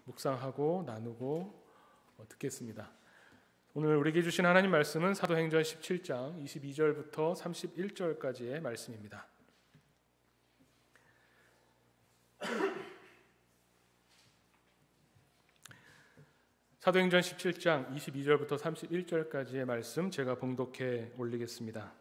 묵상하고 나누고 듣겠습니다. 오늘 우리에게 주신 하나님 말씀은 사도행전 17장 22절부터 31절까지의 말씀입니다. 사도행전 17장 22절부터 31절까지의 말씀 제가 봉독해 올리겠습니다.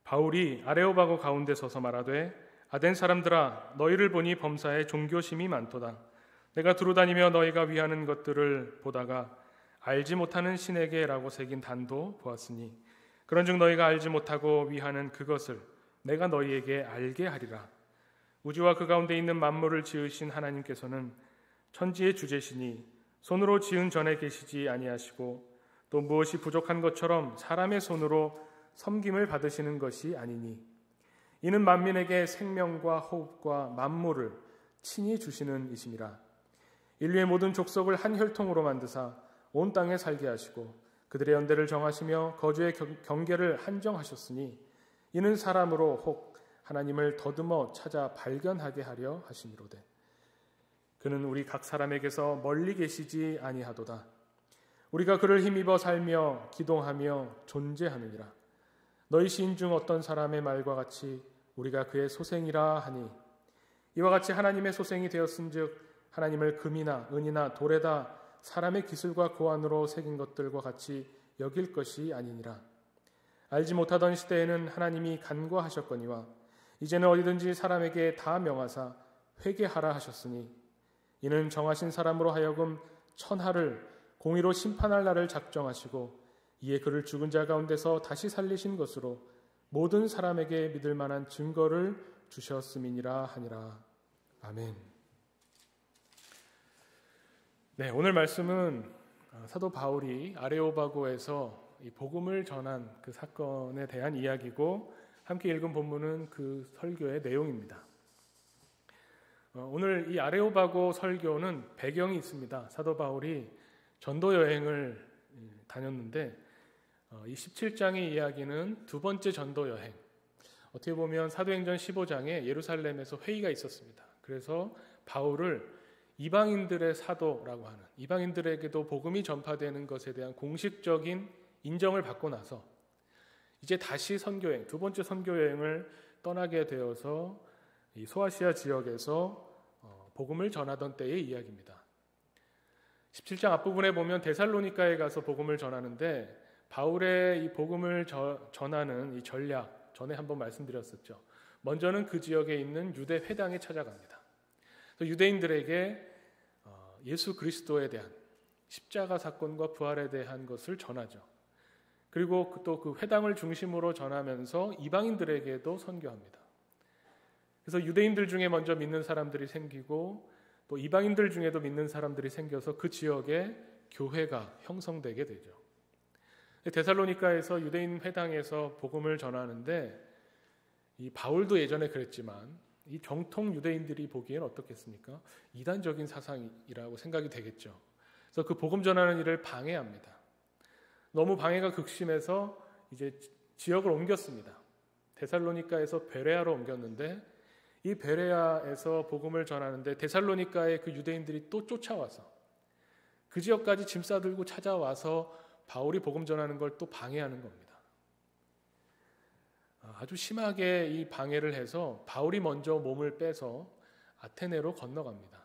바울이 아레오바고 가운데 서서 말하되 아덴 사람들아 너희를 보니 범사에 종교심이 많도다. 내가 두루다니며 너희가 위하는 것들을 보다가 알지 못하는 신에게라고 새긴 단도 보았으니 그런즉 너희가 알지 못하고 위하는 그것을 내가 너희에게 알게 하리라. 우주와 그 가운데 있는 만물을 지으신 하나님께서는 천지의 주제시니 손으로 지은 전에 계시지 아니하시고 또 무엇이 부족한 것처럼 사람의 손으로 섬김을 받으시는 것이 아니니 이는 만민에게 생명과 호흡과 만물을 친히 주시는 이심이라. 인류의 모든 족속을 한 혈통으로 만드사 온 땅에 살게 하시고 그들의 연대를 정하시며 거주의 경계를 한정하셨으니 이는 사람으로 혹 하나님을 더듬어 찾아 발견하게 하려 하심이로되 그는 우리 각 사람에게서 멀리 계시지 아니하도다. 우리가 그를 힘입어 살며 기동하며 존재하느니라. 너희 시인 중 어떤 사람의 말과 같이 우리가 그의 소생이라 하니 이와 같이 하나님의 소생이 되었은즉 하나님을 금이나 은이나 돌에다 사람의 기술과 고안으로 새긴 것들과 같이 여길 것이 아니니라. 알지 못하던 시대에는 하나님이 간과하셨거니와 이제는 어디든지 사람에게 다 명하사 회개하라 하셨으니 이는 정하신 사람으로 하여금 천하를 공의로 심판할 날을 작정하시고 이에 그를 죽은 자 가운데서 다시 살리신 것으로 모든 사람에게 믿을 만한 증거를 주셨음이니라 하니라. 아멘. 네, 오늘 말씀은 사도 바울이 아레오바고에서 이 복음을 전한 그 사건에 대한 이야기고 함께 읽은 본문은 그 설교의 내용입니다. 오늘 이 아레오바고 설교는 배경이 있습니다. 사도 바울이 전도 여행을 다녔는데 이 17장의 이야기는 두 번째 전도 여행. 어떻게 보면 사도행전 15장에 예루살렘에서 회의가 있었습니다. 그래서 바울을 이방인들의 사도라고 하는, 이방인들에게도 복음이 전파되는 것에 대한 공식적인 인정을 받고 나서 이제 다시 선교여행, 두 번째 선교여행을 떠나게 되어서 이 소아시아 지역에서 복음을 전하던 때의 이야기입니다. 17장 앞부분에 보면 데살로니가에 가서 복음을 전하는데 바울의 이 복음을 전하는 이 전략, 전에 한번 말씀드렸었죠. 먼저는 그 지역에 있는 유대 회당에 찾아갑니다. 유대인들에게 예수 그리스도에 대한 십자가 사건과 부활에 대한 것을 전하죠. 그리고 또 그 회당을 중심으로 전하면서 이방인들에게도 선교합니다. 그래서 유대인들 중에 먼저 믿는 사람들이 생기고 또 이방인들 중에도 믿는 사람들이 생겨서 그 지역에 교회가 형성되게 되죠. 데살로니가에서 유대인 회당에서 복음을 전하는데 이 바울도 예전에 그랬지만 이 정통 유대인들이 보기엔 어떻겠습니까? 이단적인 사상이라고 생각이 되겠죠. 그래서 그 복음 전하는 일을 방해합니다. 너무 방해가 극심해서 이제 지역을 옮겼습니다. 데살로니가에서 베레아로 옮겼는데 이 베레아에서 복음을 전하는데 데살로니가의 그 유대인들이 또 쫓아와서 그 지역까지 짐 싸들고 찾아와서 바울이 복음 전하는 걸 또 방해하는 겁니다. 아주 심하게 이 방해를 해서 바울이 먼저 몸을 빼서 아테네로 건너갑니다.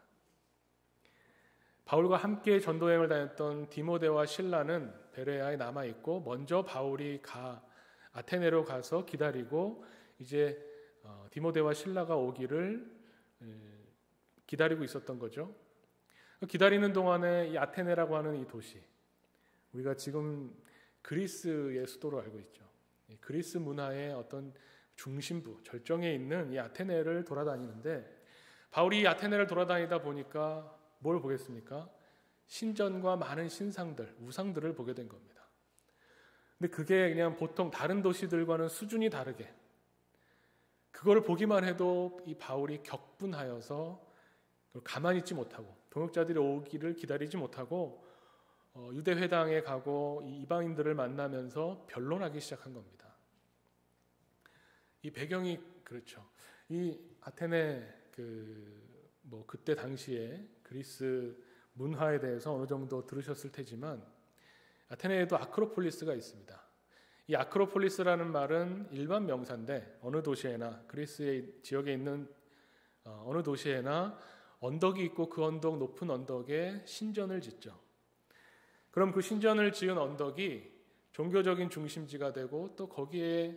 바울과 함께 전도여행을 다녔던 디모데와 실라는 베레아에 남아있고 먼저 바울이 아테네로 가서 기다리고 이제 디모데와 실라가 오기를 기다리고 있었던 거죠. 기다리는 동안에 이 아테네라고 하는 이 도시, 우리가 지금 그리스의 수도로 알고 있죠. 그리스 문화의 어떤 중심부, 절정에 있는 이 아테네를 돌아다니는데 바울이 이 아테네를 돌아다니다 보니까 뭘 보겠습니까? 신전과 많은 신상들, 우상들을 보게 된 겁니다. 근데 그게 그냥 보통 다른 도시들과는 수준이 다르게 그걸 보기만 해도 이 바울이 격분하여서 가만히 있지 못하고 동역자들이 오기를 기다리지 못하고 유대 회당에 가고 이방인들을 만나면서 변론하기 시작한 겁니다. 이 배경이 그렇죠. 이 아테네 그때 당시에 그리스 문화에 대해서 어느 정도 들으셨을 테지만 아테네에도 아크로폴리스가 있습니다. 이 아크로폴리스라는 말은 일반 명사인데 어느 도시에나 그리스의 지역에 있는 어느 도시에나 언덕이 있고 그 언덕 높은 언덕에 신전을 짓죠. 그럼 그 신전을 지은 언덕이 종교적인 중심지가 되고 또 거기에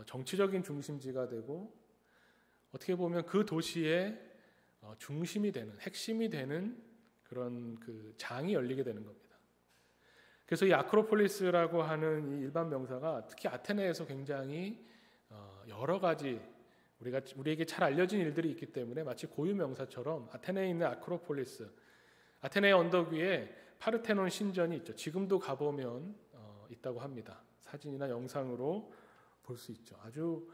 정치적인 중심지가 되고 어떻게 보면 그 도시의 중심이 되는 핵심이 되는 그런 그 장이 열리게 되는 겁니다. 그래서 이 아크로폴리스라고 하는 이 일반 명사가 특히 아테네에서 굉장히 여러 가지 우리에게 잘 알려진 일들이 있기 때문에 마치 고유 명사처럼 아테네에 있는 아크로폴리스, 아테네의 언덕 위에 파르테논 신전이 있죠. 지금도 가보면 있다고 합니다. 사진이나 영상으로 볼 수 있죠. 아주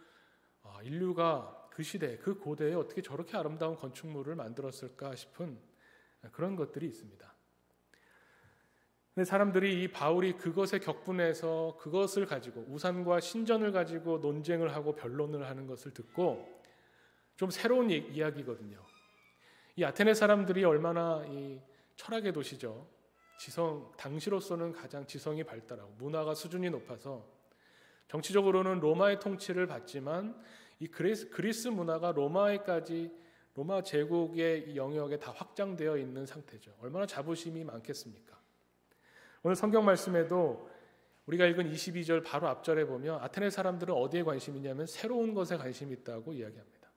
인류가 그 시대, 그 고대에 어떻게 저렇게 아름다운 건축물을 만들었을까 싶은 그런 것들이 있습니다. 근데 사람들이 이 바울이 그것에 격분해서 그것을 가지고 우산과 신전을 가지고 논쟁을 하고 변론을 하는 것을 듣고 좀 새로운 이야기거든요. 이 아테네 사람들이 얼마나 이 철학의 도시죠. 당시로서는 가장 지성이 발달하고 문화가 수준이 높아서 정치적으로는 로마의 통치를 받지만 이 그리스 문화가 로마 제국의 영역에 다 확장되어 있는 상태죠. 얼마나 자부심이 많겠습니까? 오늘 성경 말씀에도 우리가 읽은 22절 바로 앞절에 보면 아테네 사람들은 어디에 관심이 있냐면 새로운 것에 관심이 있다고 이야기합니다.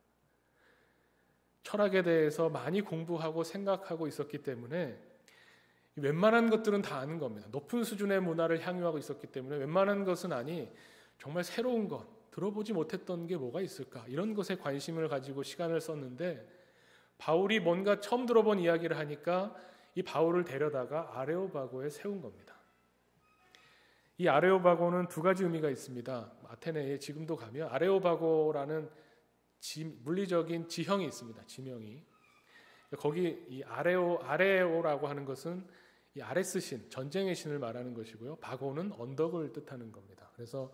철학에 대해서 많이 공부하고 생각하고 있었기 때문에 웬만한 것들은 다 아는 겁니다. 높은 수준의 문화를 향유하고 있었기 때문에 웬만한 것은 아니 정말 새로운 것, 들어보지 못했던 게 뭐가 있을까? 이런 것에 관심을 가지고 시간을 썼는데 바울이 뭔가 처음 들어본 이야기를 하니까 이 바울을 데려다가 아레오바고에 세운 겁니다. 이 아레오바고는 두 가지 의미가 있습니다. 아테네에 지금도 가면 아레오바고라는 물리적인 지형이 있습니다. 지명이. 거기 이 아레오라고 하는 것은 이 아레스 신, 전쟁의 신을 말하는 것이고요. 바고는 언덕을 뜻하는 겁니다. 그래서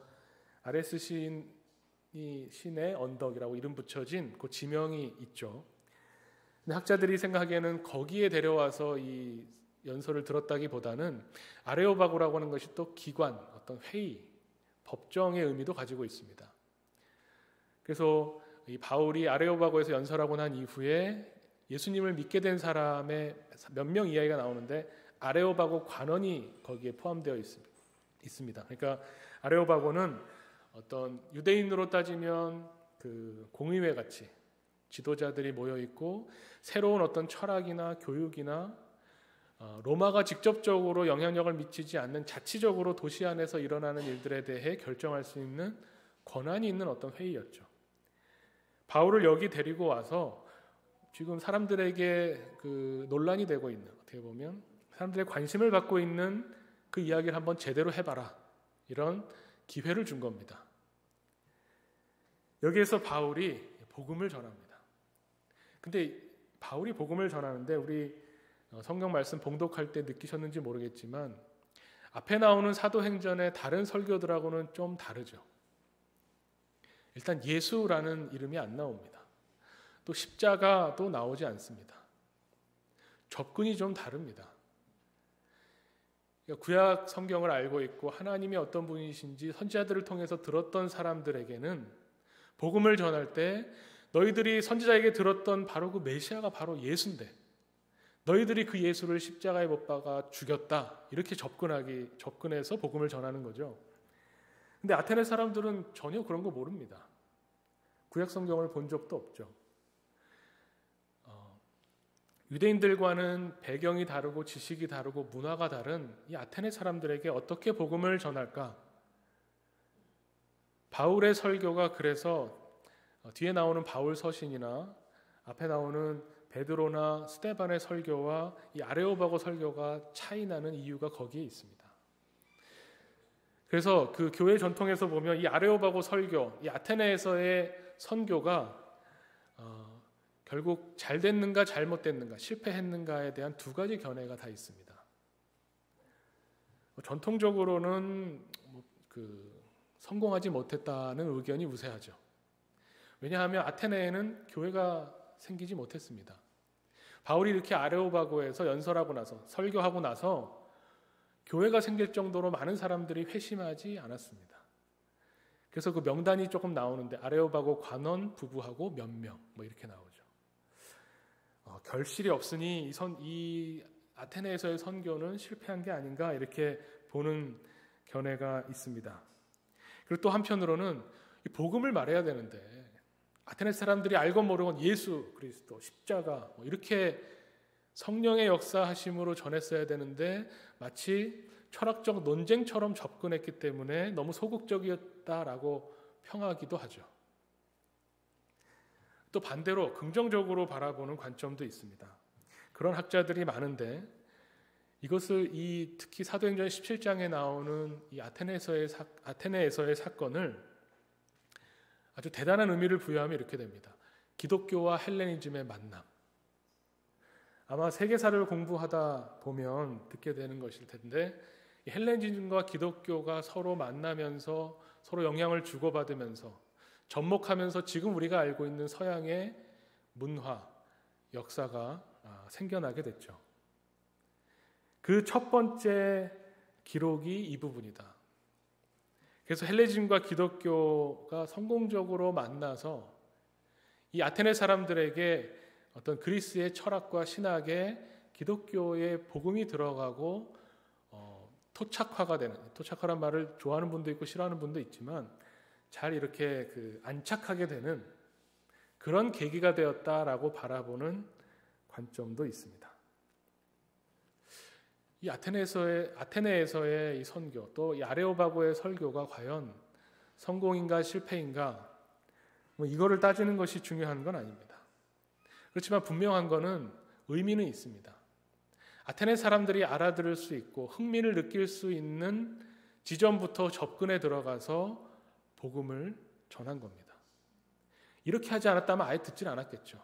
아레스 신의 언덕이라고 이름 붙여진 그 지명이 있죠. 근데 학자들이 생각하기에는 거기에 데려와서 이 연설을 들었다기보다는 아레오바고라고 하는 것이 또 기관, 어떤 회의, 법정의 의미도 가지고 있습니다. 그래서 이 바울이 아레오바고에서 연설하고 난 이후에 예수님을 믿게 된 사람의 몇 명 이야기가 나오는데 아레오바고 관원이 거기에 포함되어 있습니다. 그러니까 아레오바고는 어떤 유대인으로 따지면 그 공의회 같이 지도자들이 모여 있고 새로운 어떤 철학이나 교육이나 로마가 직접적으로 영향력을 미치지 않는 자치적으로 도시 안에서 일어나는 일들에 대해 결정할 수 있는 권한이 있는 어떤 회의였죠. 바울을 여기 데리고 와서 지금 사람들에게 그 논란이 되고 있는, 어떻게 보면 사람들의 관심을 받고 있는 그 이야기를 한번 제대로 해봐라, 이런 기회를 준 겁니다. 여기에서 바울이 복음을 전합니다. 근데 바울이 복음을 전하는데 우리 성경 말씀 봉독할 때 느끼셨는지 모르겠지만 앞에 나오는 사도행전의 다른 설교들하고는 좀 다르죠. 일단 예수라는 이름이 안 나옵니다. 또 십자가도 나오지 않습니다. 접근이 좀 다릅니다. 구약 성경을 알고 있고 하나님이 어떤 분이신지 선지자들을 통해서 들었던 사람들에게는 복음을 전할 때 너희들이 선지자에게 들었던 바로 그 메시아가 바로 예수인데 너희들이 그 예수를 십자가에 못 박아 죽였다, 이렇게 접근해서 복음을 전하는 거죠. 근데 아테네 사람들은 전혀 그런 거 모릅니다. 구약 성경을 본 적도 없죠. 유대인들과는 배경이 다르고 지식이 다르고 문화가 다른 이 아테네 사람들에게 어떻게 복음을 전할까? 바울의 설교가 그래서 뒤에 나오는 바울 서신이나 앞에 나오는 베드로나 스데반의 설교와 이 아레오바고 설교가 차이 나는 이유가 거기에 있습니다. 그래서 그 교회 전통에서 보면 이 아레오바고 설교, 이 아테네에서의 선교가 결국 잘 됐는가 잘못됐는가 실패했는가에 대한 두 가지 견해가 다 있습니다. 전통적으로는 성공하지 못했다는 의견이 우세하죠. 왜냐하면 아테네에는 교회가 생기지 못했습니다. 바울이 이렇게 아레오바고에서 연설하고 나서 설교하고 나서 교회가 생길 정도로 많은 사람들이 회심하지 않았습니다. 그래서 그 명단이 조금 나오는데 아레오바고 관원 부부하고 몇 명 뭐 이렇게 나오죠. 결실이 없으니 이 아테네에서의 선교는 실패한 게 아닌가 이렇게 보는 견해가 있습니다. 그리고 또 한편으로는 이 복음을 말해야 되는데 아테네 사람들이 알건 모르건 예수 그리스도 십자가 뭐 이렇게 성령의 역사하심으로 전했어야 되는데 마치 철학적 논쟁처럼 접근했기 때문에 너무 소극적이었다라고 평하기도 하죠. 또 반대로 긍정적으로 바라보는 관점도 있습니다. 그런 학자들이 많은데 이것을 특히 사도행전 17장에 나오는 이 아테네에서의 사건을 아주 대단한 의미를 부여하면 이렇게 됩니다. 기독교와 헬레니즘의 만남. 아마 세계사를 공부하다 보면 듣게 되는 것일 텐데 이 헬레니즘과 기독교가 서로 만나면서 서로 영향을 주고받으면서 접목하면서 지금 우리가 알고 있는 서양의 문화, 역사가 생겨나게 됐죠. 그 첫 번째 기록이 이 부분이다. 그래서 헬레니즘과 기독교가 성공적으로 만나서 이 아테네 사람들에게 어떤 그리스의 철학과 신학에 기독교의 복음이 들어가고 토착화가 되는, 토착화란 말을 좋아하는 분도 있고 싫어하는 분도 있지만 잘 이렇게 안착하게 되는 그런 계기가 되었다라고 바라보는 관점도 있습니다. 이 아테네에서의 이 선교, 또 이 아레오바고의 설교가 과연 성공인가 실패인가, 뭐 이거를 따지는 것이 중요한 건 아닙니다. 그렇지만 분명한 것은 의미는 있습니다. 아테네 사람들이 알아들을 수 있고 흥미를 느낄 수 있는 지점부터 접근에 들어가서 복음을 전한 겁니다. 이렇게 하지 않았다면 아예 듣질 않았겠죠.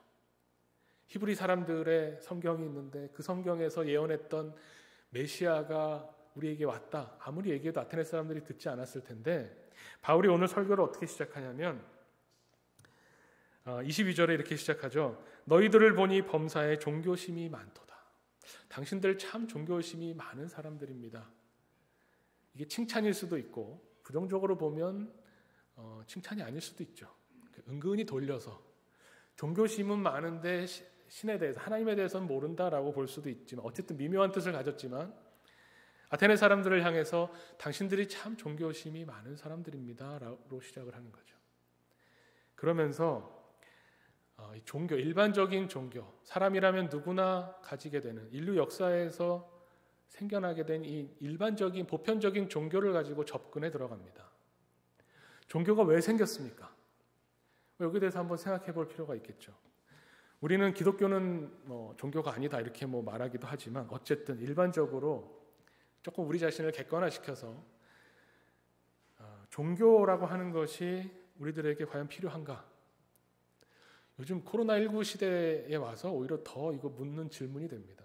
히브리 사람들의 성경이 있는데 그 성경에서 예언했던 메시아가 우리에게 왔다. 아무리 얘기해도 아테네 사람들이 듣지 않았을 텐데 바울이 오늘 설교를 어떻게 시작하냐면 22절에 이렇게 시작하죠. 너희들을 보니 범사에 종교심이 많도다. 당신들 참 종교심이 많은 사람들입니다. 이게 칭찬일 수도 있고 부정적으로 보면 칭찬이 아닐 수도 있죠. 은근히 돌려서 종교심은 많은데 신에 대해서, 하나님에 대해서는 모른다라고 볼 수도 있지만 어쨌든 미묘한 뜻을 가졌지만 아테네 사람들을 향해서 당신들이 참 종교심이 많은 사람들입니다 라고 시작을 하는 거죠. 그러면서 종교, 일반적인 종교, 사람이라면 누구나 가지게 되는 인류 역사에서 생겨나게 된 이 일반적인 보편적인 종교를 가지고 접근에 들어갑니다. 종교가 왜 생겼습니까? 여기에 대해서 한번 생각해 볼 필요가 있겠죠. 우리는 기독교는 종교가 아니다 이렇게 말하기도 하지만 어쨌든 일반적으로 조금 우리 자신을 객관화시켜서 종교라고 하는 것이 우리들에게 과연 필요한가? 요즘 코로나19 시대에 와서 오히려 더 이거 묻는 질문이 됩니다.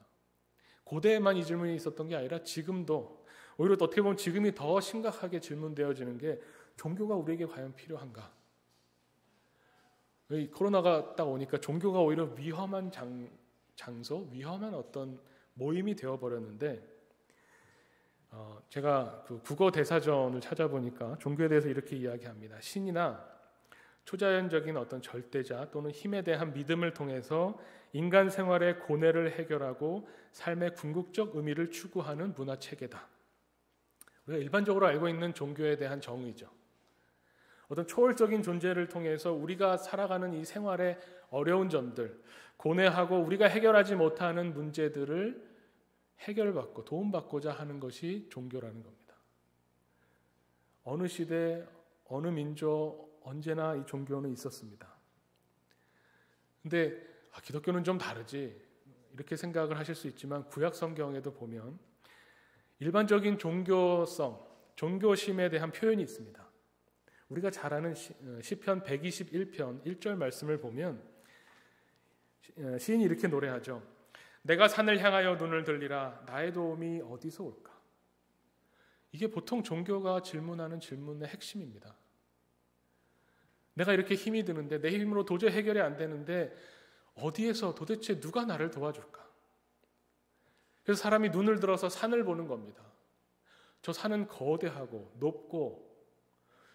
고대에만 이 질문이 있었던 게 아니라 지금도 오히려 어떻게 보면 지금이 더 심각하게 질문되어지는 게 종교가 우리에게 과연 필요한가? 이 코로나가 딱 오니까 종교가 오히려 위험한 장소, 위험한 어떤 모임이 되어버렸는데 제가 그 국어 대사전을 찾아보니까 종교에 대해서 이렇게 이야기합니다. 신이나 초자연적인 어떤 절대자 또는 힘에 대한 믿음을 통해서 인간 생활의 고뇌를 해결하고 삶의 궁극적 의미를 추구하는 문화체계다. 우리가 일반적으로 알고 있는 종교에 대한 정의죠. 어떤 초월적인 존재를 통해서 우리가 살아가는 이 생활의 어려운 점들, 고뇌하고 우리가 해결하지 못하는 문제들을 해결받고 도움받고자 하는 것이 종교라는 겁니다. 어느 시대, 어느 민족, 언제나 이 종교는 있었습니다. 근데 기독교는 좀 다르지 이렇게 생각을 하실 수 있지만 구약 성경에도 보면 일반적인 종교성, 종교심에 대한 표현이 있습니다. 우리가 잘 아는 시편 121편 1절 말씀을 보면 시인이 이렇게 노래하죠. 내가 산을 향하여 눈을 들리라 나의 도움이 어디서 올까? 이게 보통 종교가 질문하는 질문의 핵심입니다. 내가 이렇게 힘이 드는데 내 힘으로 도저히 해결이 안 되는데 어디에서 도대체 누가 나를 도와줄까? 그래서 사람이 눈을 들어서 산을 보는 겁니다. 저 산은 거대하고 높고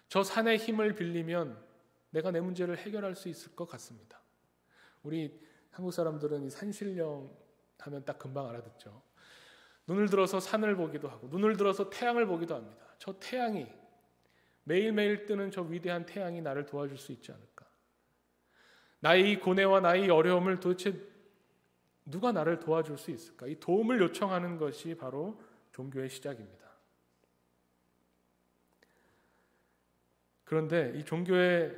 저 산의 힘을 빌리면 내가 내 문제를 해결할 수 있을 것 같습니다. 우리 한국 사람들은 이 산신령 하면 딱 금방 알아듣죠. 눈을 들어서 산을 보기도 하고 눈을 들어서 태양을 보기도 합니다. 저 태양이 매일매일 뜨는 저 위대한 태양이 나를 도와줄 수 있지 않을까? 나의 이 고뇌와 나의 어려움을 도대체 누가 나를 도와줄 수 있을까? 이 도움을 요청하는 것이 바로 종교의 시작입니다. 그런데 이 종교의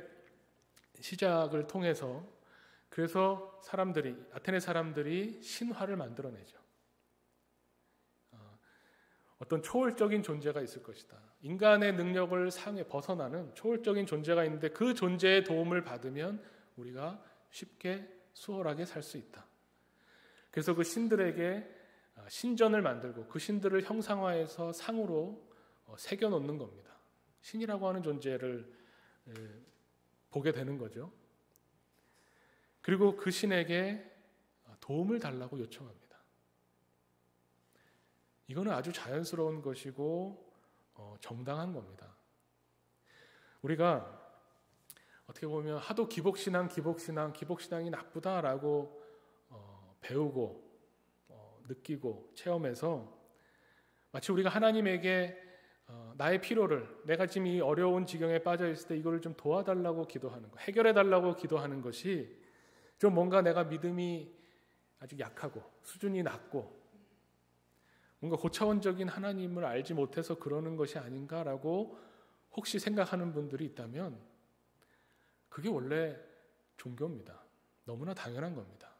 시작을 통해서 그래서 아테네 사람들이 신화를 만들어내죠. 어떤 초월적인 존재가 있을 것이다. 인간의 능력을 상에 벗어나는 초월적인 존재가 있는데 그 존재의 도움을 받으면 우리가 쉽게 수월하게 살 수 있다. 그래서 그 신들에게 신전을 만들고 그 신들을 형상화해서 상으로 새겨놓는 겁니다. 신이라고 하는 존재를 보게 되는 거죠. 그리고 그 신에게 도움을 달라고 요청합니다. 이거는 아주 자연스러운 것이고 정당한 겁니다. 우리가 어떻게 보면 하도 기복신앙이 나쁘다라고 배우고 느끼고 체험해서 마치 우리가 하나님에게 나의 필요를 내가 지금 이 어려운 지경에 빠져 있을 때 이거를 좀 도와달라고 기도하는 것, 해결해달라고 기도하는 것이 좀 뭔가 내가 믿음이 아주 약하고 수준이 낮고 뭔가 고차원적인 하나님을 알지 못해서 그러는 것이 아닌가라고 혹시 생각하는 분들이 있다면 그게 원래 종교입니다. 너무나 당연한 겁니다.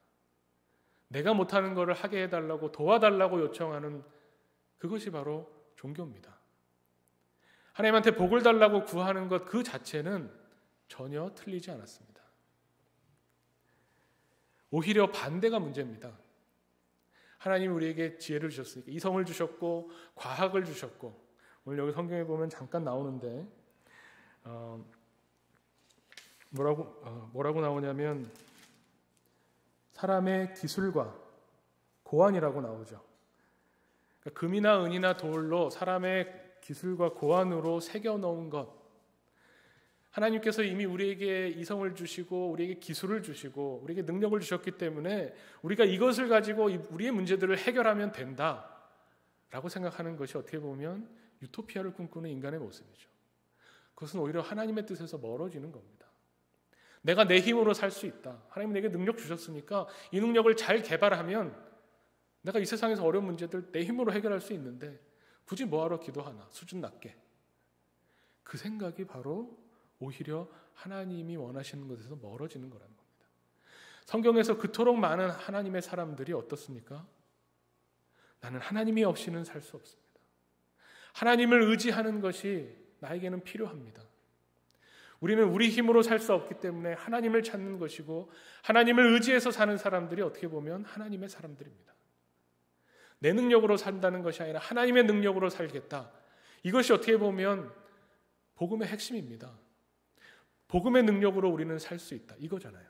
내가 못하는 것을 하게 해달라고 도와달라고 요청하는 그것이 바로 종교입니다. 하나님한테 복을 달라고 구하는 것 그 자체는 전혀 틀리지 않았습니다. 오히려 반대가 문제입니다. 하나님이 우리에게 지혜를 주셨으니까 이성을 주셨고 과학을 주셨고 오늘 여기 성경에 보면 잠깐 나오는데 뭐라고 나오냐면 사람의 기술과 고안이라고 나오죠. 그러니까 금이나 은이나 돌로 사람의 기술과 고안으로 새겨놓은 것, 하나님께서 이미 우리에게 이성을 주시고 우리에게 기술을 주시고 우리에게 능력을 주셨기 때문에 우리가 이것을 가지고 우리의 문제들을 해결하면 된다라고 생각하는 것이 어떻게 보면 유토피아를 꿈꾸는 인간의 모습이죠. 그것은 오히려 하나님의 뜻에서 멀어지는 겁니다. 내가 내 힘으로 살 수 있다. 하나님이 내게 능력 주셨으니까 이 능력을 잘 개발하면 내가 이 세상에서 어려운 문제들 내 힘으로 해결할 수 있는데 굳이 뭐하러 기도하나, 수준 낮게. 그 생각이 바로 오히려 하나님이 원하시는 것에서 멀어지는 거라는 겁니다. 성경에서 그토록 많은 하나님의 사람들이 어떻습니까? 나는 하나님이 없이는 살 수 없습니다. 하나님을 의지하는 것이 나에게는 필요합니다. 우리는 우리 힘으로 살 수 없기 때문에 하나님을 찾는 것이고 하나님을 의지해서 사는 사람들이 어떻게 보면 하나님의 사람들입니다. 내 능력으로 산다는 것이 아니라 하나님의 능력으로 살겠다. 이것이 어떻게 보면 복음의 핵심입니다. 복음의 능력으로 우리는 살 수 있다. 이거잖아요.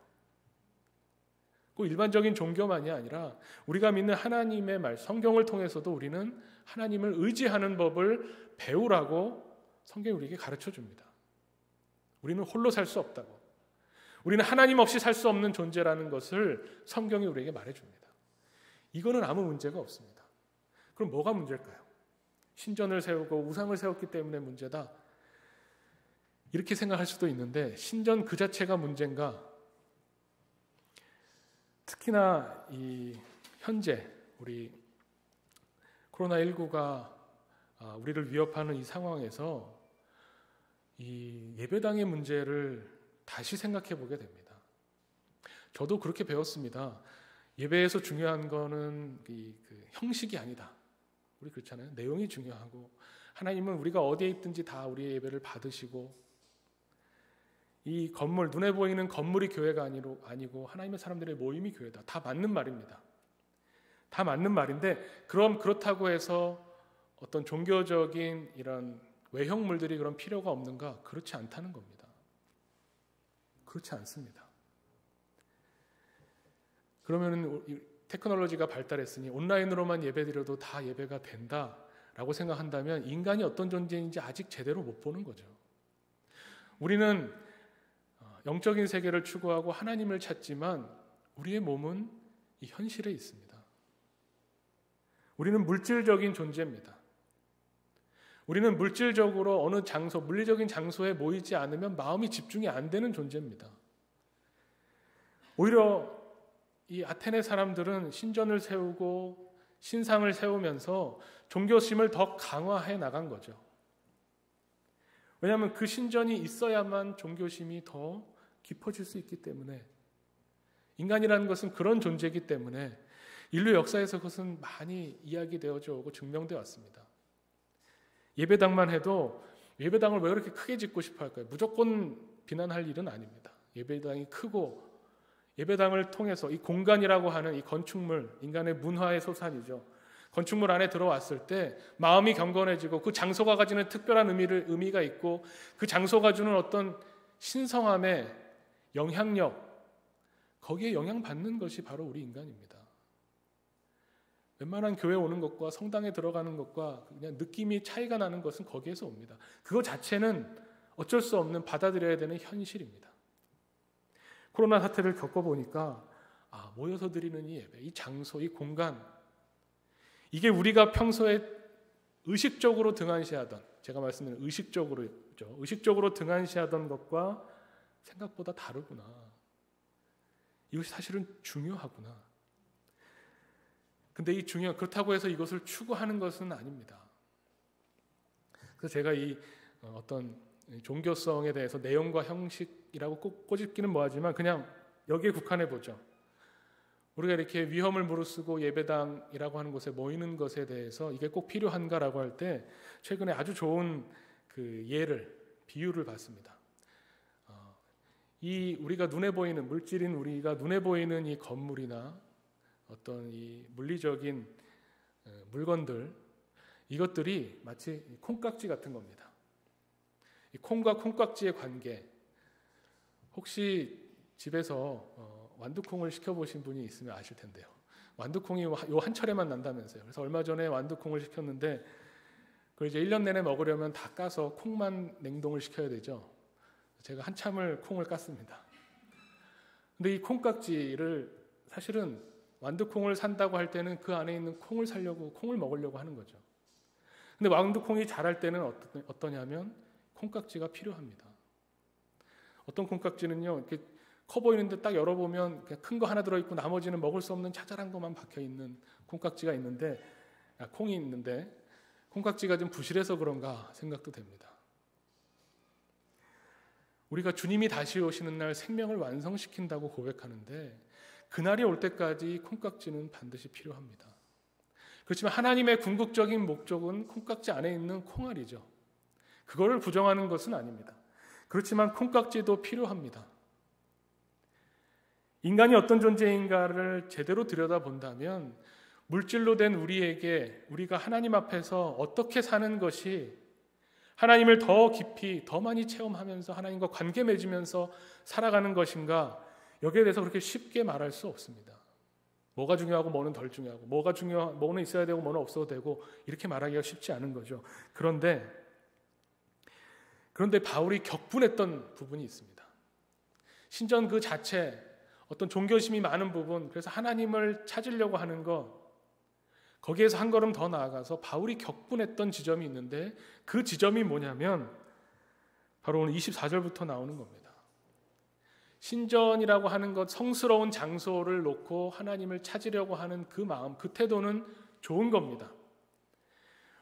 꼭 일반적인 종교만이 아니라 우리가 믿는 하나님의 말, 성경을 통해서도 우리는 하나님을 의지하는 법을 배우라고 성경이 우리에게 가르쳐 줍니다. 우리는 홀로 살 수 없다고. 우리는 하나님 없이 살 수 없는 존재라는 것을 성경이 우리에게 말해줍니다. 이거는 아무 문제가 없습니다. 그럼 뭐가 문제일까요? 신전을 세우고 우상을 세웠기 때문에 문제다. 이렇게 생각할 수도 있는데 신전 그 자체가 문제인가? 특히나 이 현재 우리 코로나19가 우리를 위협하는 이 상황에서 이 예배당의 문제를 다시 생각해 보게 됩니다. 저도 그렇게 배웠습니다. 예배에서 중요한 거는 그 형식이 아니다. 우리 그렇잖아요. 내용이 중요하고 하나님은 우리가 어디에 있든지 다 우리의 예배를 받으시고 이 건물, 눈에 보이는 건물이 교회가 아니고 하나님의 사람들의 모임이 교회다. 다 맞는 말입니다. 다 맞는 말인데 그렇다고 해서 어떤 종교적인 이런 외형물들이 그런 필요가 없는가? 그렇지 않다는 겁니다. 그렇지 않습니다. 그러면 테크놀로지가 발달했으니 온라인으로만 예배드려도 다 예배가 된다라고 생각한다면 인간이 어떤 존재인지 아직 제대로 못 보는 거죠. 우리는 영적인 세계를 추구하고 하나님을 찾지만 우리의 몸은 이 현실에 있습니다. 우리는 물질적인 존재입니다. 우리는 물질적으로 어느 장소, 물리적인 장소에 모이지 않으면 마음이 집중이 안 되는 존재입니다. 오히려 이 아테네 사람들은 신전을 세우고 신상을 세우면서 종교심을 더 강화해 나간 거죠. 왜냐하면 그 신전이 있어야만 종교심이 더 깊어질 수 있기 때문에, 인간이라는 것은 그런 존재이기 때문에 인류 역사에서 그것은 많이 이야기되어져 오고 증명되어 왔습니다. 예배당만 해도 예배당을 왜 그렇게 크게 짓고 싶어 할까요? 무조건 비난할 일은 아닙니다. 예배당이 크고 예배당을 통해서 이 공간이라고 하는 이 건축물, 인간의 문화의 소산이죠. 건축물 안에 들어왔을 때 마음이 경건해지고 그 장소가 가지는 특별한 의미가 있고 그 장소가 주는 어떤 신성함의 영향력, 거기에 영향받는 것이 바로 우리 인간입니다. 웬만한 교회 오는 것과 성당에 들어가는 것과 그냥 느낌이 차이가 나는 것은 거기에서 옵니다. 그거 자체는 어쩔 수 없는 받아들여야 되는 현실입니다. 코로나 사태를 겪어보니까 모여서 드리는 이 예배, 이 장소, 이 공간, 이게 우리가 평소에 의식적으로 등한시하던, 제가 말씀드린 의식적으로 등한시하던 것과 생각보다 다르구나. 이것이 사실은 중요하구나. 근데 그렇다고 해서 이것을 추구하는 것은 아닙니다. 그래서 제가 이 어떤 종교성에 대해서 내용과 형식이라고 꼭 꼬집기는 뭐하지만 그냥 여기에 국한해 보죠. 우리가 이렇게 위험을 무릅쓰고 예배당이라고 하는 곳에 모이는 것에 대해서 이게 꼭 필요한가라고 할 때 최근에 아주 좋은 그 비유를 봤습니다. 이 우리가 눈에 보이는 물질인 우리가 눈에 보이는 이 건물이나 어떤 이 물리적인 물건들, 이것들이 마치 콩깍지 같은 겁니다. 이 콩과 콩깍지의 관계, 혹시 집에서 완두콩을 시켜보신 분이 있으면 아실 텐데요. 완두콩이 요 한철에만 난다면서요. 그래서 얼마 전에 완두콩을 시켰는데 그걸 이제 1년 내내 먹으려면 다 까서 콩만 냉동을 시켜야 되죠. 제가 한참을 콩을 깠습니다. 근데 이 콩깍지를 사실은 완두콩을 산다고 할 때는 그 안에 있는 콩을 먹으려고 하는 거죠. 근데 완두콩이 자랄 때는 어떠냐면 콩깍지가 필요합니다. 어떤 콩깍지는요, 이렇게 커 보이는데 딱 열어보면 큰 거 하나 들어있고 나머지는 먹을 수 없는 자잘한 것만 박혀있는 콩깍지가 있는데, 콩이 있는데 콩깍지가 좀 부실해서 그런가 생각도 됩니다. 우리가 주님이 다시 오시는 날 생명을 완성시킨다고 고백하는데 그날이 올 때까지 콩깍지는 반드시 필요합니다. 그렇지만 하나님의 궁극적인 목적은 콩깍지 안에 있는 콩알이죠. 그거를 부정하는 것은 아닙니다. 그렇지만 콩깍지도 필요합니다. 인간이 어떤 존재인가를 제대로 들여다본다면 물질로 된 우리가 하나님 앞에서 어떻게 사는 것이 하나님을 더 깊이, 더 많이 체험하면서 하나님과 관계 맺으면서 살아가는 것인가, 여기에 대해서 그렇게 쉽게 말할 수 없습니다. 뭐가 중요하고 뭐는 덜 중요하고 뭐는 있어야 되고 뭐는 없어도 되고 이렇게 말하기가 쉽지 않은 거죠. 그런데 바울이 격분했던 부분이 있습니다. 신전 그 자체, 어떤 종교심이 많은 부분, 그래서 하나님을 찾으려고 하는 것, 거기에서 한 걸음 더 나아가서 바울이 격분했던 지점이 있는데 그 지점이 뭐냐면 바로 오늘 24절부터 나오는 겁니다. 신전이라고 하는 것, 성스러운 장소를 놓고 하나님을 찾으려고 하는 그 마음, 그 태도는 좋은 겁니다.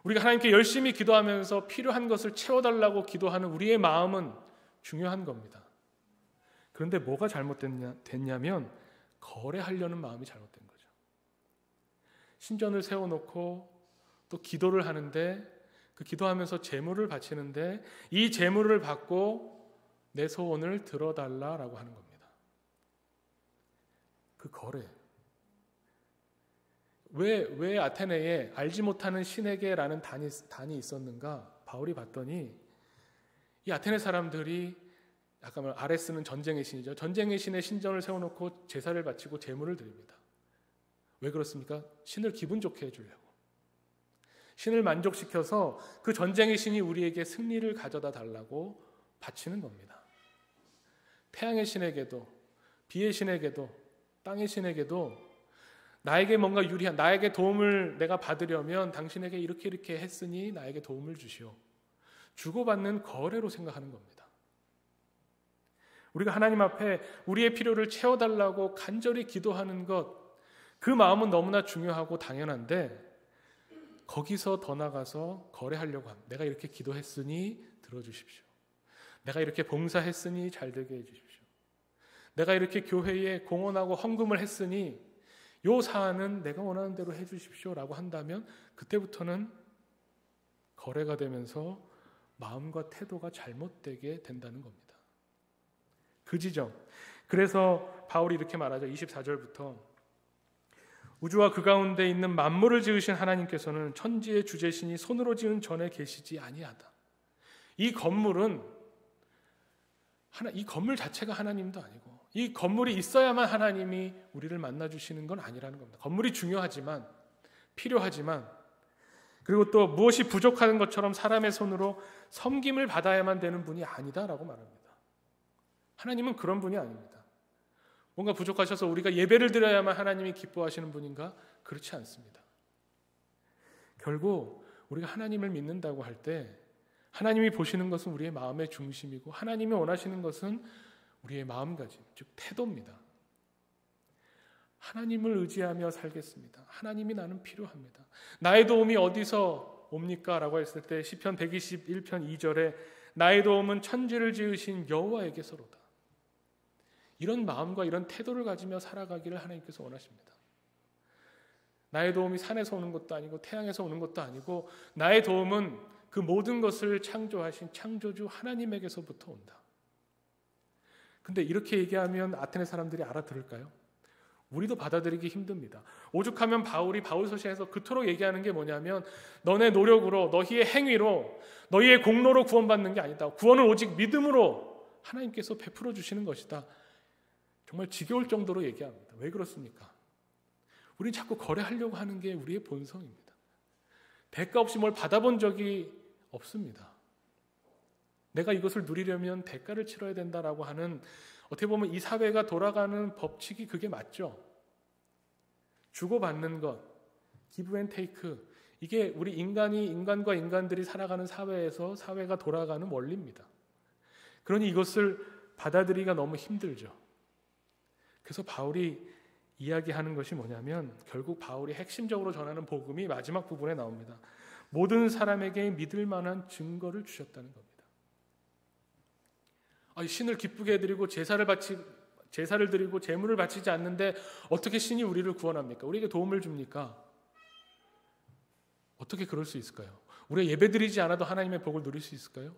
우리가 하나님께 열심히 기도하면서 필요한 것을 채워달라고 기도하는 우리의 마음은 중요한 겁니다. 그런데 뭐가 잘못됐냐면 거래하려는 마음이 잘못된 거죠. 신전을 세워놓고 또 기도를 하는데, 그 기도하면서 제물을 바치는데 이 제물을 받고 내 소원을 들어달라라고 하는 겁니다. 그 거래. 왜 아테네에 알지 못하는 신에게라는 단이 있었는가? 바울이 봤더니 이 아테네 사람들이 약간 아레스는 전쟁의 신이죠. 전쟁의 신의 신전을 세워놓고 제사를 바치고 제물을 드립니다. 왜 그렇습니까? 신을 기분 좋게 해주려고. 신을 만족시켜서 그 전쟁의 신이 우리에게 승리를 가져다 달라고 바치는 겁니다. 태양의 신에게도, 비의 신에게도, 땅의 신에게도 나에게 뭔가 유리한, 나에게 도움을 내가 받으려면 당신에게 이렇게 했으니 나에게 도움을 주시오. 주고받는 거래로 생각하는 겁니다. 우리가 하나님 앞에 우리의 필요를 채워달라고 간절히 기도하는 것, 그 마음은 너무나 중요하고 당연한데 거기서 더 나가서 거래하려고 합니다. 내가 이렇게 기도했으니 들어주십시오. 내가 이렇게 봉사했으니 잘 되게 해주십시오. 내가 이렇게 교회에 공헌하고 헌금을 했으니 요 사안은 내가 원하는 대로 해주십시오 라고 한다면 그때부터는 거래가 되면서 마음과 태도가 잘못되게 된다는 겁니다. 그 지점. 그래서 바울이 이렇게 말하죠. 24절부터 우주와 그 가운데 있는 만물을 지으신 하나님께서는 천지의 주재신이 손으로 지은 전에 계시지 아니하다. 이 건물 자체가 하나님도 아니고 이 건물이 있어야만 하나님이 우리를 만나주시는 건 아니라는 겁니다. 건물이 중요하지만 필요하지만 그리고 또 무엇이 부족한 것처럼 사람의 손으로 섬김을 받아야만 되는 분이 아니다라고 말합니다. 하나님은 그런 분이 아닙니다. 뭔가 부족하셔서 우리가 예배를 드려야만 하나님이 기뻐하시는 분인가? 그렇지 않습니다. 결국 우리가 하나님을 믿는다고 할 때 하나님이 보시는 것은 우리의 마음의 중심이고 하나님이 원하시는 것은 우리의 마음가짐, 즉 태도입니다. 하나님을 의지하며 살겠습니다. 하나님이 나는 필요합니다. 나의 도움이 어디서 옵니까? 라고 했을 때 시편 121편 2절에 나의 도움은 천지를 지으신 여호와에게서로다. 이런 마음과 이런 태도를 가지며 살아가기를 하나님께서 원하십니다. 나의 도움이 산에서 오는 것도 아니고 태양에서 오는 것도 아니고 나의 도움은 그 모든 것을 창조하신 창조주 하나님에게서부터 온다. 근데 이렇게 얘기하면 아테네 사람들이 알아들을까요? 우리도 받아들이기 힘듭니다. 오죽하면 바울이 바울서신에서 그토록 얘기하는 게 뭐냐면 너네 노력으로 너희의 행위로 너희의 공로로 구원받는 게 아니다. 구원은 오직 믿음으로 하나님께서 베풀어 주시는 것이다. 정말 지겨울 정도로 얘기합니다. 왜 그렇습니까? 우리는 자꾸 거래하려고 하는 게 우리의 본성입니다. 대가 없이 뭘 받아본 적이 없습니다. 내가 이것을 누리려면 대가를 치러야 된다라고 하는 어떻게 보면 이 사회가 돌아가는 법칙이 그게 맞죠. 주고받는 것, 기브 앤 테이크, 이게 우리 인간과 인간들이 살아가는 사회에서 사회가 돌아가는 원리입니다. 그러니 이것을 받아들이기가 너무 힘들죠. 그래서 바울이 이야기하는 것이 뭐냐면 결국 바울이 핵심적으로 전하는 복음이 마지막 부분에 나옵니다. 모든 사람에게 믿을 만한 증거를 주셨다는 겁니다. 신을 기쁘게 해드리고 제사를 드리고 제물을 바치지 않는데 어떻게 신이 우리를 구원합니까? 우리에게 도움을 줍니까? 어떻게 그럴 수 있을까요? 우리가 예배드리지 않아도 하나님의 복을 누릴 수 있을까요?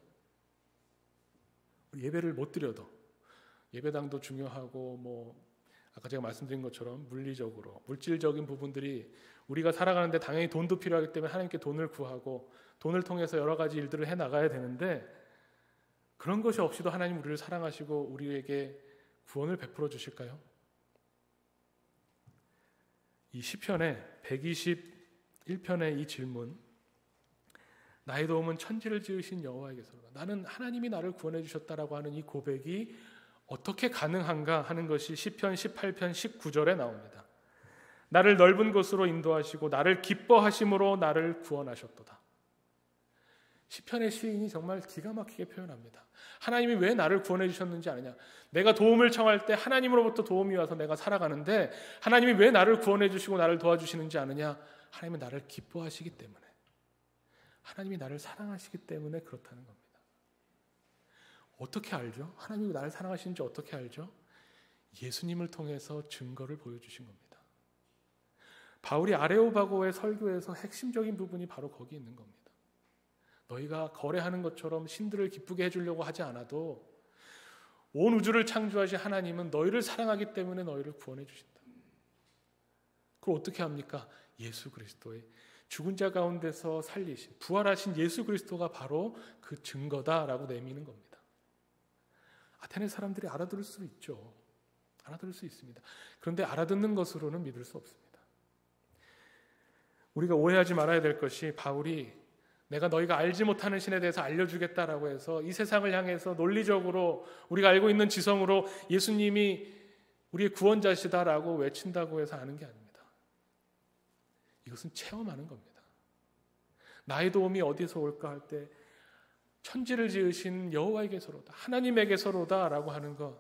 예배를 못 드려도 예배당도 중요하고 아까 제가 말씀드린 것처럼 물질적인 부분들이 우리가 살아가는데 당연히 돈도 필요하기 때문에 하나님께 돈을 구하고 돈을 통해서 여러 가지 일들을 해나가야 되는데 그런 것이 없이도 하나님 우리를 사랑하시고 우리에게 구원을 베풀어 주실까요? 이 시편의 121편의 이 질문, 나의 도움은 천지를 지으신 여호와에게서로다. 나는 하나님이 나를 구원해 주셨다라고 하는 이 고백이 어떻게 가능한가 하는 것이 시편 18편 19절에 나옵니다. 나를 넓은 곳으로 인도하시고 나를 기뻐하심으로 나를 구원하셨도다. 시편의 시인이 정말 기가 막히게 표현합니다. 하나님이 왜 나를 구원해 주셨는지 아느냐? 내가 도움을 청할 때 하나님으로부터 도움이 와서 내가 살아가는데 하나님이 왜 나를 구원해 주시고 나를 도와주시는지 아느냐? 하나님은 나를 기뻐하시기 때문에, 하나님이 나를 사랑하시기 때문에 그렇다는 겁니다. 어떻게 알죠? 하나님이 나를 사랑하시는지 어떻게 알죠? 예수님을 통해서 증거를 보여주신 겁니다. 바울이 아레오바고의 설교에서 핵심적인 부분이 바로 거기 있는 겁니다. 너희가 거래하는 것처럼 신들을 기쁘게 해주려고 하지 않아도 온 우주를 창조하신 하나님은 너희를 사랑하기 때문에 너희를 구원해 주신다. 그걸 어떻게 합니까? 예수 그리스도의 죽은 자 가운데서 살리신, 부활하신 예수 그리스도가 바로 그 증거다라고 내미는 겁니다. 아테네 사람들이 알아들을 수 있죠. 알아들을 수 있습니다. 그런데 알아듣는 것으로는 믿을 수 없습니다. 우리가 오해하지 말아야 될 것이 바울이 내가 너희가 알지 못하는 신에 대해서 알려주겠다라고 해서 이 세상을 향해서 논리적으로 우리가 알고 있는 지성으로 예수님이 우리의 구원자시다라고 외친다고 해서 아는 게 아닙니다. 이것은 체험하는 겁니다. 나의 도움이 어디서 올까 할 때 천지를 지으신 여호와에게서로다, 하나님에게서로다라고 하는 것,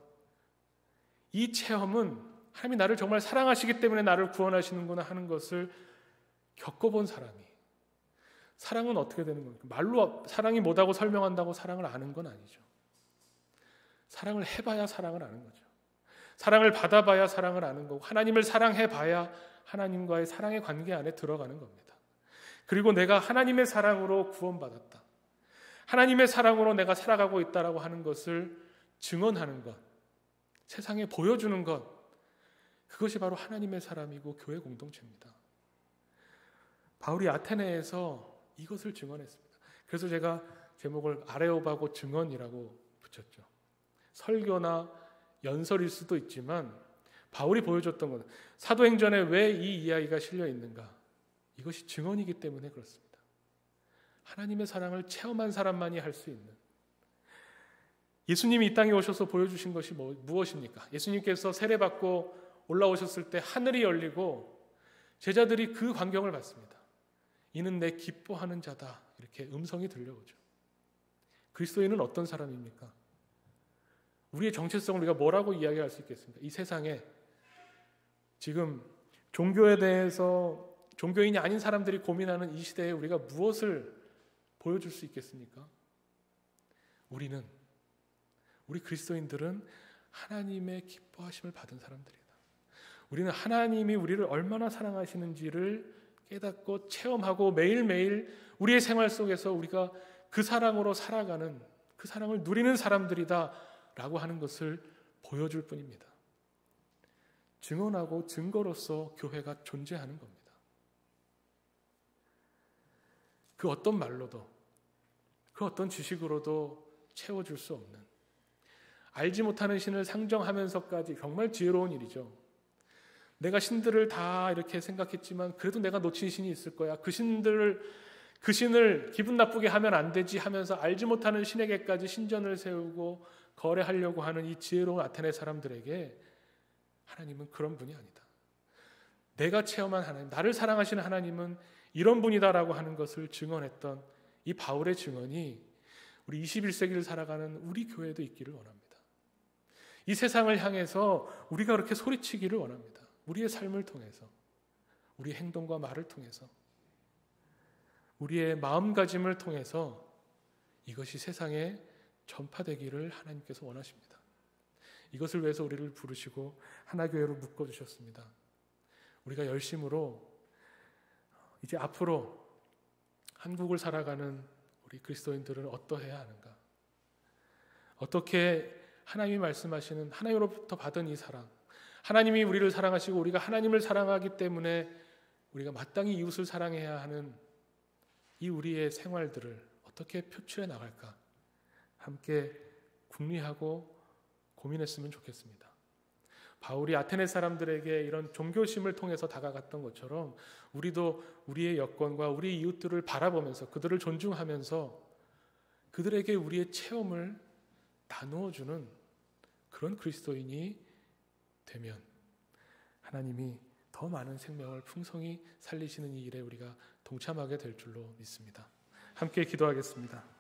이 체험은 하나님이 나를 정말 사랑하시기 때문에 나를 구원하시는구나 하는 것을 겪어본 사람이, 사랑은 어떻게 되는 겁니까? 말로 사랑이 뭐다고 설명한다고 사랑을 아는 건 아니죠. 사랑을 해봐야 사랑을 아는 거죠. 사랑을 받아봐야 사랑을 아는 거고, 하나님을 사랑해봐야 하나님과의 사랑의 관계 안에 들어가는 겁니다. 그리고 내가 하나님의 사랑으로 구원받았다, 하나님의 사랑으로 내가 살아가고 있다라고 하는 것을 증언하는 것, 세상에 보여주는 것, 그것이 바로 하나님의 사람이고 교회 공동체입니다. 바울이 아테네에서 이것을 증언했습니다. 그래서 제가 제목을 아레오바고 증언이라고 붙였죠. 설교나 연설일 수도 있지만 바울이 보여줬던 것은, 사도행전에 왜 이 이야기가 실려 있는가? 이것이 증언이기 때문에 그렇습니다. 하나님의 사랑을 체험한 사람만이 할 수 있는, 예수님이 이 땅에 오셔서 보여주신 것이 무엇입니까? 예수님께서 세례받고 올라오셨을 때 하늘이 열리고 제자들이 그 광경을 봤습니다. 이는 내 기뻐하는 자다, 이렇게 음성이 들려오죠. 그리스도인은 어떤 사람입니까? 우리의 정체성을 우리가 뭐라고 이야기할 수 있겠습니까? 이 세상에 지금 종교에 대해서 종교인이 아닌 사람들이 고민하는 이 시대에 우리가 무엇을 보여줄 수 있겠습니까? 우리 그리스도인들은 하나님의 기뻐하심을 받은 사람들이다. 우리는 하나님이 우리를 얼마나 사랑하시는지를 깨닫고 체험하고 매일매일 우리의 생활 속에서 우리가 그 사랑으로 살아가는, 그 사랑을 누리는 사람들이다 라고 하는 것을 보여줄 뿐입니다. 증언하고 증거로서 교회가 존재하는 겁니다. 그 어떤 말로도, 그 어떤 지식으로도 채워줄 수 없는, 알지 못하는 신을 상정하면서까지 정말 지혜로운 일이죠. 내가 신들을 다 이렇게 생각했지만 그래도 내가 놓친 신이 있을 거야. 그 신을 기분 나쁘게 하면 안 되지 하면서 알지 못하는 신에게까지 신전을 세우고 거래하려고 하는 이 지혜로운 아테네 사람들에게 하나님은 그런 분이 아니다. 내가 체험한 하나님, 나를 사랑하시는 하나님은 이런 분이다라고 하는 것을 증언했던 이 바울의 증언이 우리 21세기를 살아가는 우리 교회도 있기를 원합니다. 이 세상을 향해서 우리가 그렇게 소리치기를 원합니다. 우리의 삶을 통해서, 우리의 행동과 말을 통해서, 우리의 마음가짐을 통해서 이것이 세상에 전파되기를 하나님께서 원하십니다. 이것을 위해서 우리를 부르시고 하나교회로 묶어주셨습니다. 우리가 열심으로 이제 앞으로 한국을 살아가는 우리 그리스도인들은 어떠해야 하는가? 어떻게 하나님이 말씀하시는, 하나님으로부터 받은 이 사랑, 하나님이 우리를 사랑하시고 우리가 하나님을 사랑하기 때문에 우리가 마땅히 이웃을 사랑해야 하는 이 우리의 생활들을 어떻게 표출해 나갈까? 함께 궁리하고 고민했으면 좋겠습니다. 바울이 아테네 사람들에게 이런 종교심을 통해서 다가갔던 것처럼 우리도 우리의 여건과 우리 이웃들을 바라보면서 그들을 존중하면서 그들에게 우리의 체험을 나누어주는 그런 그리스도인이 되면 하나님이 더 많은 생명을 풍성히 살리시는 이 일에 우리가 동참하게 될 줄로 믿습니다. 함께 기도하겠습니다.